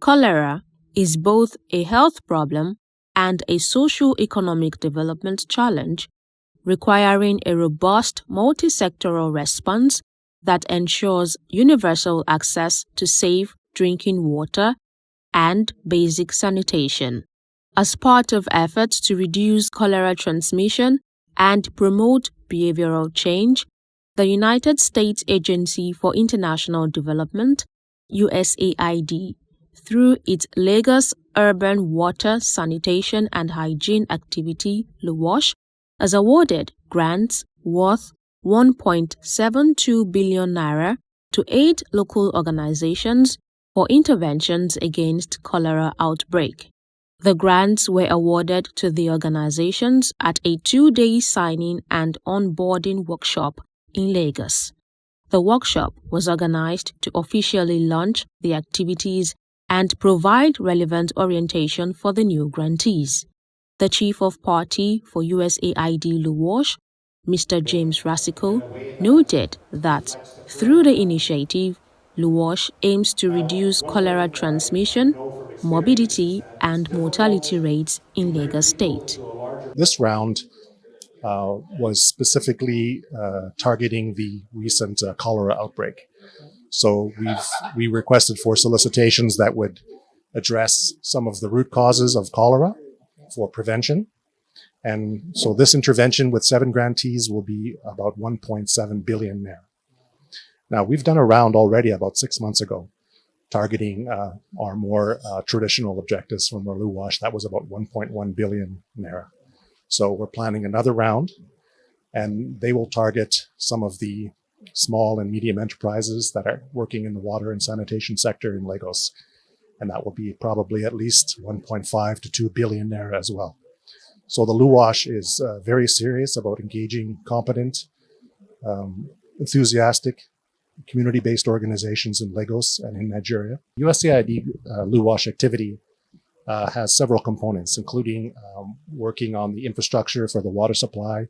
Cholera is both a health problem and a socio-economic development challenge, requiring a robust multi-sectoral response that ensures universal access to safe drinking water and basic sanitation. As part of efforts to reduce cholera transmission and promote behavioral change, the United States Agency for International Development, USAID, through its Lagos Urban Water, Sanitation and Hygiene Activity (LUWASH), has awarded grants worth 1.72 billion naira to 8 local organizations for interventions against cholera outbreak. The grants were awarded to the organizations at a 2-day signing and onboarding workshop in Lagos. The workshop was organized to officially launch the activities and provide relevant orientation for the new grantees. The Chief of Party for USAID LUWASH, Mr. James Rasico, noted that through the initiative, LUWASH aims to reduce cholera transmission, morbidity and mortality rates in Lagos State. This round was specifically targeting the recent cholera outbreak. So we requested for solicitations that would address some of the root causes of cholera for prevention. And so this intervention with 7 grantees will be about 1.7 billion naira. Now, we've done a round already about 6 months ago, targeting our more traditional objectives from our LUWASH. That was about 1.1 billion naira. So we're planning another round, and they will target some of the small and medium enterprises that are working in the water and sanitation sector in Lagos. And that will be probably at least 1.5 to 2 billion naira as well. So the LUWASH is very serious about engaging competent, enthusiastic, community-based organizations in Lagos and in Nigeria. USAID LUWASH activity has several components, including working on the infrastructure for the water supply,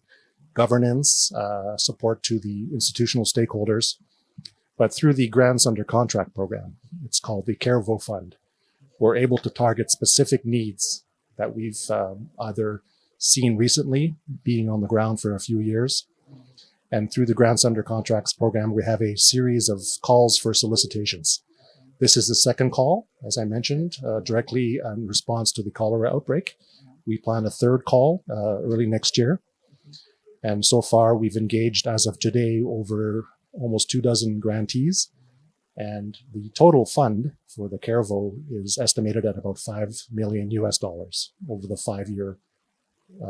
governance, support to the institutional stakeholders. But through the Grants Under Contract program, it's called the CAREVO Fund, we're able to target specific needs that we've either seen recently, being on the ground for a few years. And through the Grants Under Contracts program, we have a series of calls for solicitations. This is the second call, as I mentioned, directly in response to the cholera outbreak. We plan a third call early next year. And so far, we've engaged, as of today, over almost 24 grantees. And the total fund for the CAREVO is estimated at about $5 million over the 5-year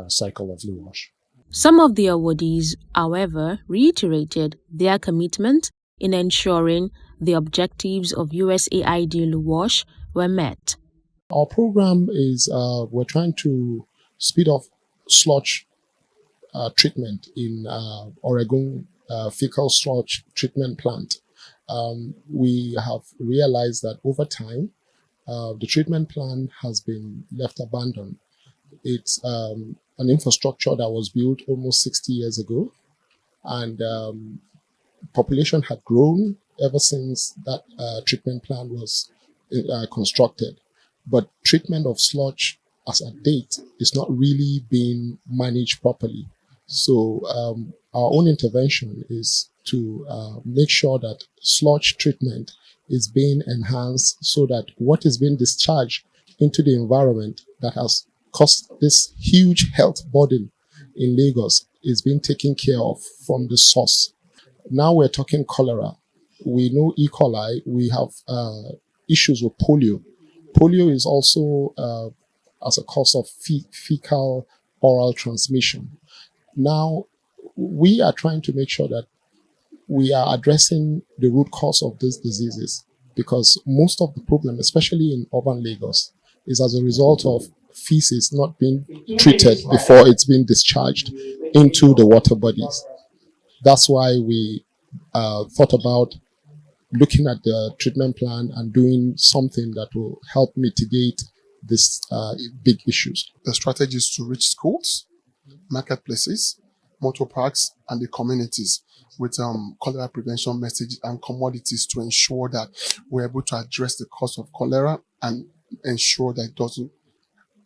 cycle of LUWASH. Some of the awardees, however, reiterated their commitment in ensuring the objectives of USAID LUWASH were met. Our program is we're trying to speed up sludge treatment in Oregon fecal sludge treatment plant. We have realized that over time, the treatment plant has been left abandoned. It's an infrastructure that was built almost 60 years ago, and population had grown ever since that treatment plant was constructed. But treatment of sludge as a date is not really being managed properly. So our own intervention is to make sure that sludge treatment is being enhanced so that what is being discharged into the environment that has caused this huge health burden in Lagos is being taken care of from the source. Now we're talking cholera. We know E. coli. We have issues with polio. Polio is also as a cause of fecal oral transmission. Now, we are trying to make sure that we are addressing the root cause of these diseases, because most of the problem, especially in urban Lagos, is as a result of feces not being treated before it's been discharged into the water bodies. That's why we thought about looking at the treatment plan and doing something that will help mitigate these big issues. The strategy is to reach schools, marketplaces, motor parks, and the communities with cholera prevention message and commodities to ensure that we're able to address the cause of cholera and ensure that it doesn't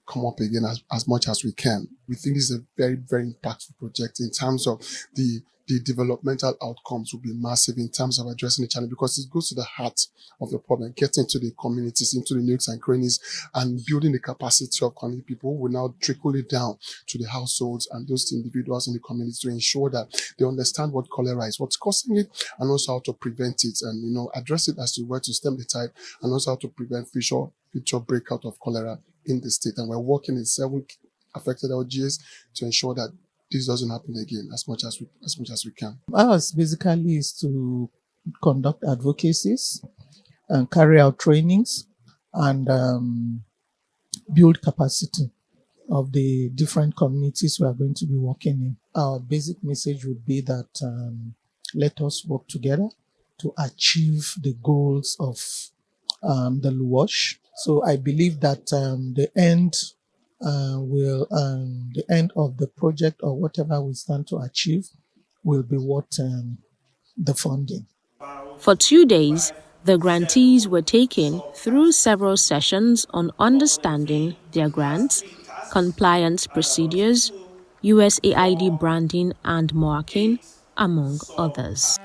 come up again as much as we can. We think this is a very, very impactful project in terms of the developmental outcomes will be massive in terms of addressing the challenge, because it goes to the heart of the problem, getting to the communities, into the nooks and crannies, and building the capacity of community people who will now trickle it down to the households and those individuals in the community to ensure that they understand what cholera is, what's causing it, and also how to prevent it, and address it as to where to stem the tide, and also how to prevent future breakout of cholera in the state. And we're working in 7 affected LGAs to ensure that this doesn't happen again as much as we can. Ours basically is to conduct advocacies and carry out trainings and build capacity of the different communities we are going to be working in. Our basic message would be that let us work together to achieve the goals of the LUWASH. So I believe that the end of the project, or whatever we stand to achieve, will be what the funding. For 2 days, the grantees were taken through several sessions on understanding their grants, compliance procedures, USAID branding and marking, among others.